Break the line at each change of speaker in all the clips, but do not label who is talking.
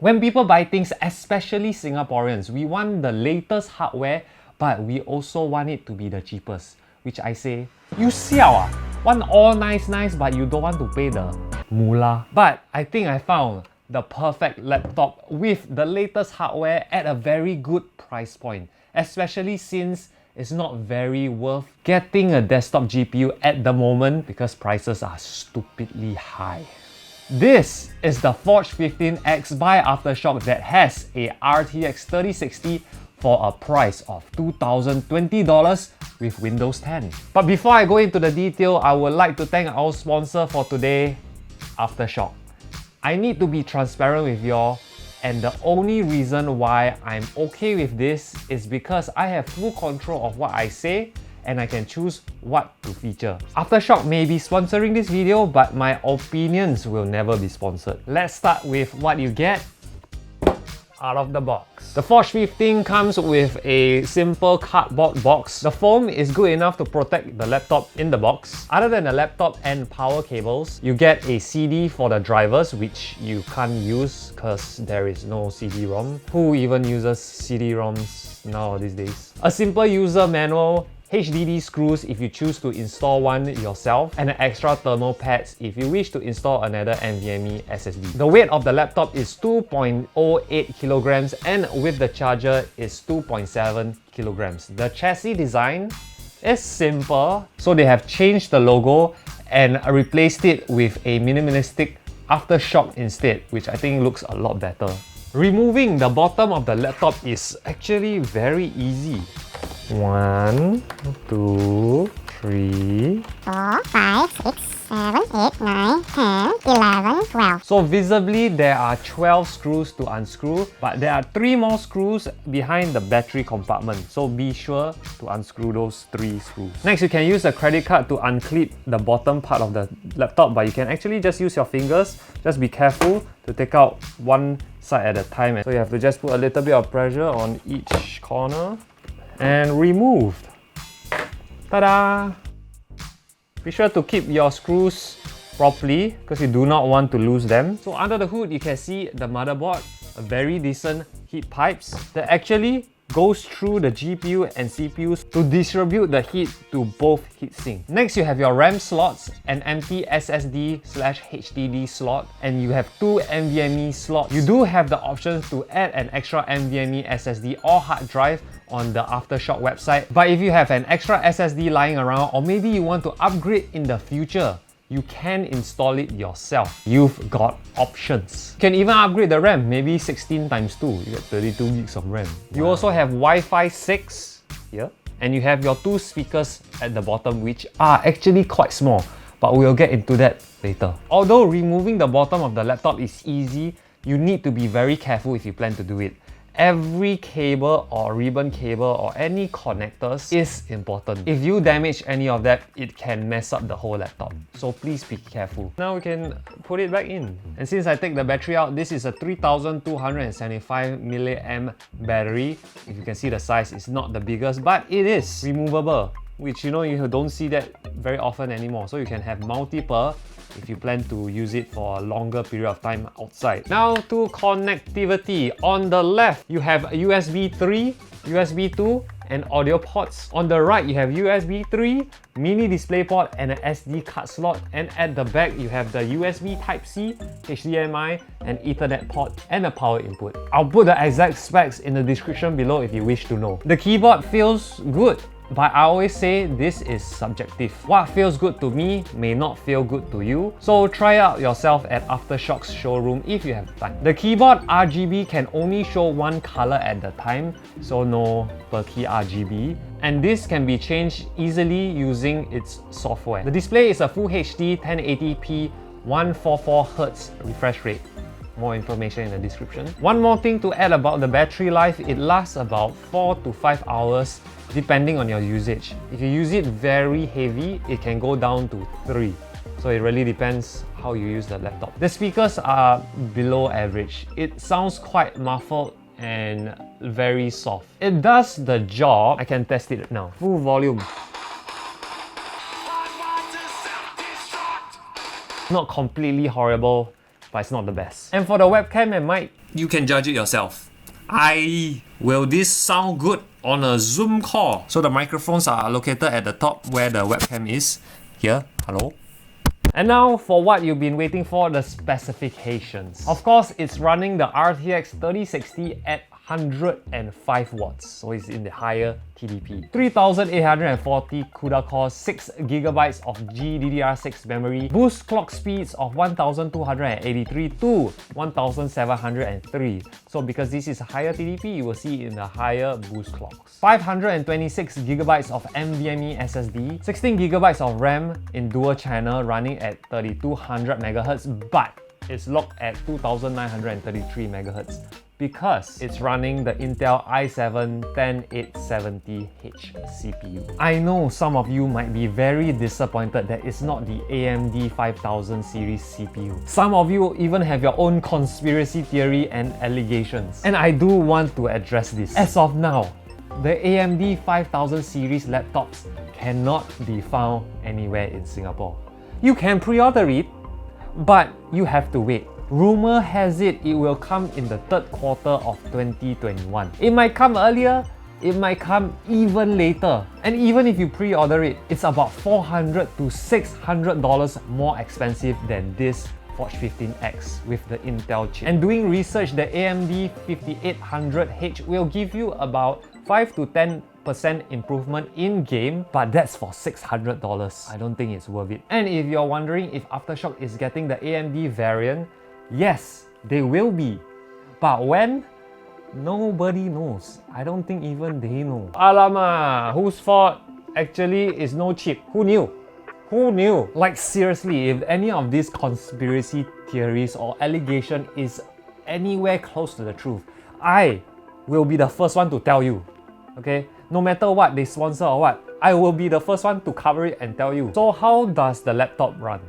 When people buy things, especially Singaporeans, we want the latest hardware, but we also want it to be the cheapest. Which I say, you siao ah! Want all nice, but you don't want to pay the moolah. But I think I found the perfect laptop with the latest hardware at a very good price point, especially since it's not very worth getting a desktop GPU at the moment because prices are stupidly high. This is the Forge 15X by Aftershock that has a RTX 3060 for a price of $2,020 with Windows 10. But before I go into the detail, I would like to thank our sponsor for today, Aftershock. I need to be transparent with y'all, and the only reason why I'm okay with this is because I have full control of what I say and I can choose what to feature. Aftershock may be sponsoring this video, but my opinions will never be sponsored. Let's start with what you get out of the box. The Forge 15 comes with a simple cardboard box. The foam is good enough to protect the laptop in the box. Other than the laptop and power cables, you get a CD for the drivers, which you can't use because there is no CD-ROM. Who even uses CD-ROMs now these days? A simple user manual, HDD screws if you choose to install one yourself, and an extra thermal pads if you wish to install another NVMe SSD. The weight of the laptop is 2.08 kilograms, and with the charger is 2.7 kilograms. The chassis design is simple, so they have changed the logo and replaced it with a minimalistic Aftershock instead, which I think looks a lot better. Removing the bottom of the laptop is actually very easy. 1, 2, 3,
4, 5, 6, 7, 8, 9, 10, 11, 12.
So visibly there are 12 screws to unscrew, but there are 3 more screws behind the battery compartment. So be sure to unscrew those 3 screws. Next, you can use a credit card to unclip the bottom part of the laptop, but you can actually just use your fingers. Just be careful to take out one side at a time. So you have to just put a little bit of pressure on each corner and removed. Ta-da! Be sure to keep your screws properly because you do not want to lose them. So under the hood, you can see the motherboard, a very decent heat pipes that actually goes through the GPU and CPUs to distribute the heat to both heatsink. Next, you have your RAM slots, an empty SSD/HDD slot, and you have 2 NVMe slots. You do have the option to add an extra NVMe SSD or hard drive on the Aftershock website. But if you have an extra SSD lying around, or maybe you want to upgrade in the future, you can install it yourself. You've got options. You can even upgrade the RAM, maybe 16 times 2. You get 32 gigs of RAM. You also have Wi-Fi 6 here, and you have your 2 speakers at the bottom, which are actually quite small, but we'll get into that later. Although removing the bottom of the laptop is easy, you need to be very careful if you plan to do it. Every cable or ribbon cable or any connectors is important. If you damage any of that, it can mess up the whole laptop. So please be careful. Now we can put it back in. And since I take the battery out, this is a 3275 milliamp battery. If you can see the size, it's not the biggest, but it is removable, which you don't see that very often anymore. So you can have multiple if you plan to use it for a longer period of time outside. Now to connectivity. On the left, you have USB 3, USB 2, and audio ports. On the right, you have USB 3, mini DisplayPort, and an SD card slot. And at the back, you have the USB Type-C, HDMI, and Ethernet port, and a power input. I'll put the exact specs in the description below if you wish to know. The keyboard feels good, but I always say this is subjective. What feels good to me may not feel good to you, so try out yourself at Aftershock's showroom if you have time. The keyboard RGB can only show one color at the time, so no per key RGB, and this can be changed easily using its software. The display is a Full HD 1080p 144Hz refresh rate. More information in the description. One more thing to add about the battery life, it lasts about 4 to 5 hours depending on your usage. If you use it very heavy, it can go down to 3. So it really depends how you use the laptop. The speakers are below average. It sounds quite muffled and very soft. It does the job. I can test it now. Full volume. Not completely horrible. but it's not the best. And for the webcam and mic, you can judge it yourself. Will this sound good on a Zoom call? So the microphones are located at the top where the webcam is. Here, hello. And now for what you've been waiting for, the specifications. Of course, it's running the RTX 3060 at 105 watts, so it's in the higher TDP. 3840 CUDA cores, 6GB of GDDR6 memory, boost clock speeds of 1283 to 1703. So because this is a higher TDP, you will see in the higher boost clocks. 526GB of NVMe SSD, 16GB of RAM in dual channel running at 3200 MHz, but it's locked at 2933 MHz. Because it's running the Intel i7-10870H CPU. I know some of you might be very disappointed that it's not the AMD 5000 series CPU. Some of you even have your own conspiracy theory and allegations. And I do want to address this. As of now, the AMD 5000 series laptops cannot be found anywhere in Singapore. You can pre-order it, but you have to wait. Rumor has it will come in the third quarter of 2021. It might come earlier, it might come even later. And even if you pre-order it, it's about $400 to $600 more expensive than this Forge 15X with the Intel chip. And doing research, the AMD 5800H will give you about 5 to 10% improvement in game, but that's for $600. I don't think it's worth it. And if you're wondering if Aftershock is getting the AMD variant, yes, they will be. But when? Nobody knows. I don't think even they know. Alamak, whose fault? Actually, it's no chip. Who knew? Who knew? Like seriously, if any of these conspiracy theories or allegation is anywhere close to the truth, I will be the first one to tell you. Okay? No matter what they sponsor or what, I will be the first one to cover it and tell you. So how does the laptop run?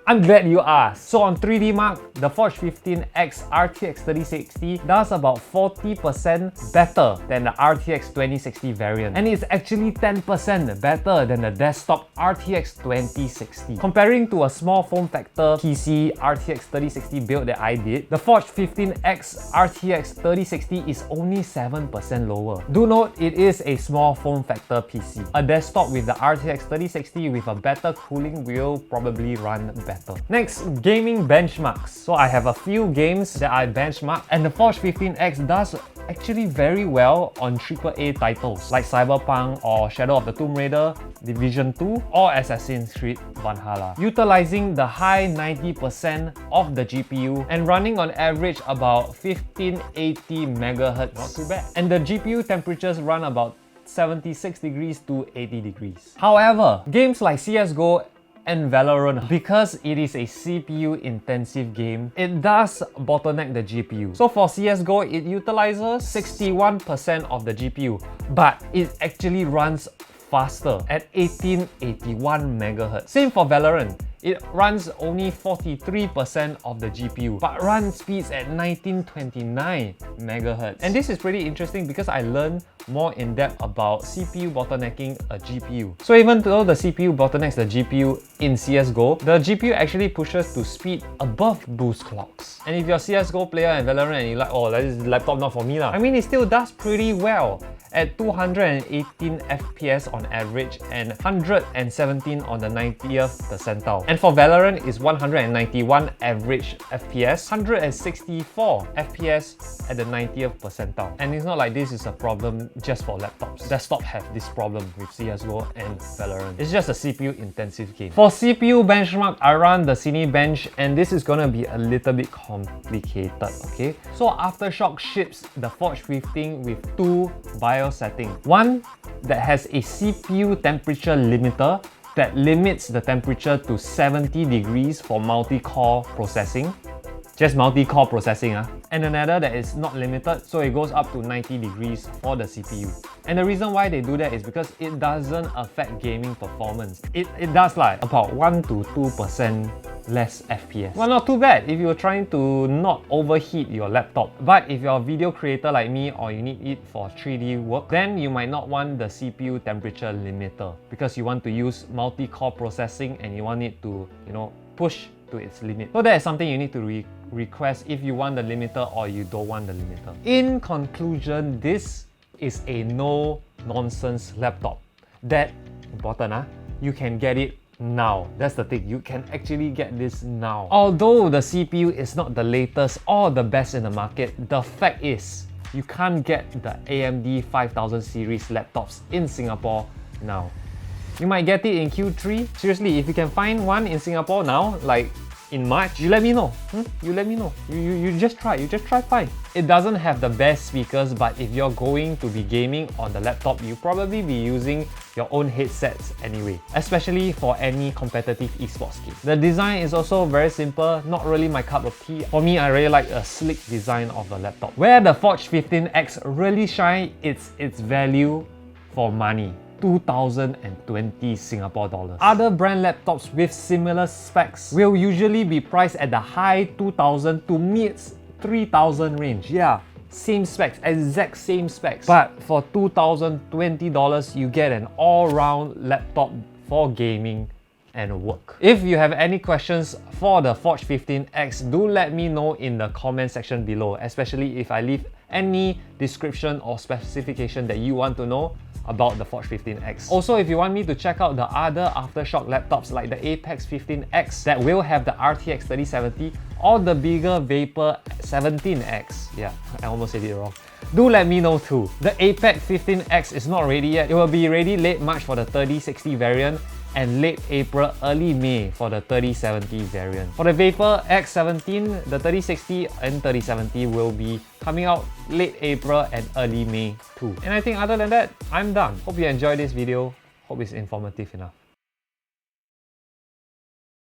I'm glad you asked. So on 3D Mark, the Forge 15X RTX 3060 does about 40% better than the RTX 2060 variant. And it's actually 10% better than the desktop RTX 2060. Comparing to a small form factor PC RTX 3060 build that I did, the Forge 15X RTX 3060 is only 7% lower. Do note, it is a small form factor PC. A desktop with the RTX 3060 with a better cooling will probably run better. Next, gaming benchmarks. So I have a few games that I benchmark, and the Forge 15X does actually very well on AAA titles like Cyberpunk or Shadow of the Tomb Raider, Division 2 or Assassin's Creed Valhalla, utilizing the high 90% of the GPU and running on average about 1580 MHz. Not too bad. And the GPU temperatures run about 76 degrees to 80 degrees. However, games like CSGO and Valorant, because it is a CPU intensive game, it does bottleneck the GPU. So for CSGO, it utilizes 61% of the GPU, but it actually runs faster at 1881 MHz. Same for Valorant. It runs only 43% of the GPU, but runs speeds at 1929 MHz. And this is pretty interesting because I learned more in depth about CPU bottlenecking a GPU. So even though the CPU bottlenecks the GPU in CSGO, the GPU actually pushes to speed above boost clocks. And if you're a CSGO player and Valorant and you're like, oh, that is laptop not for me lah. I mean, it still does pretty well at 218 FPS on average and 117 on the 90th percentile. And for Valorant, it's 191 average FPS, 164 FPS at the 90th percentile. And it's not like this is a problem just for laptops. Desktop have this problem with CSGO and Valorant. It's just a CPU intensive game. For CPU benchmark, I run the Cinebench, and this is gonna be a little bit complicated, okay? So Aftershock ships the Forge 15 with two BIOS settings. One that has a CPU temperature limiter that limits the temperature to 70 degrees for multi-core processing. Just multi-core processing, and another that is not limited, so it goes up to 90 degrees for the CPU. And the reason why they do that is because it doesn't affect gaming performance. It does like about 1 to 2% less FPS. Well, not too bad if you're trying to not overheat your laptop. But if you're a video creator like me or you need it for 3D work, then you might not want the CPU temperature limiter because you want to use multi-core processing and you want it to, push to its limit. So that is something you need to request if you want the limiter or you don't want the limiter. In conclusion, this is a no-nonsense laptop. That, important, you can get it now. That's the thing, you can actually get this now. Although the CPU is not the latest or the best in the market, the fact is, you can't get the AMD 5000 series laptops in Singapore now. You might get it in Q3. Seriously, if you can find one in Singapore now, like in March, you let me know. You let me know. You just try. You just try, fine. It doesn't have the best speakers, but if you're going to be gaming on the laptop, you probably be using your own headsets anyway, especially for any competitive esports game. The design is also very simple, not really my cup of tea. For me, I really like a sleek design of the laptop. Where the Forge 15X really shine, it's its value for money. 2,020 Singapore dollars. Other brand laptops with similar specs will usually be priced at the high 2,000 to mid 3,000 range. Yeah, same specs, exact same specs. But for $2,020, you get an all-round laptop for gaming and work. If you have any questions for the Forge 15X, do let me know in the comment section below, especially if I leave any description or specification that you want to know about the Forge 15X. Also, if you want me to check out the other Aftershock laptops like the Apex 15X that will have the RTX 3070 or the bigger Vapor 17X, yeah, I almost said it wrong, do let me know too. The Apex 15X is not ready yet. It will be ready late March for the 3060 variant and late April, early May for the 3070 variant. For the Vapor X17, the 3060 and 3070 will be coming out late April and early May too. And I think other than that, I'm done. Hope you enjoyed this video. Hope it's informative enough.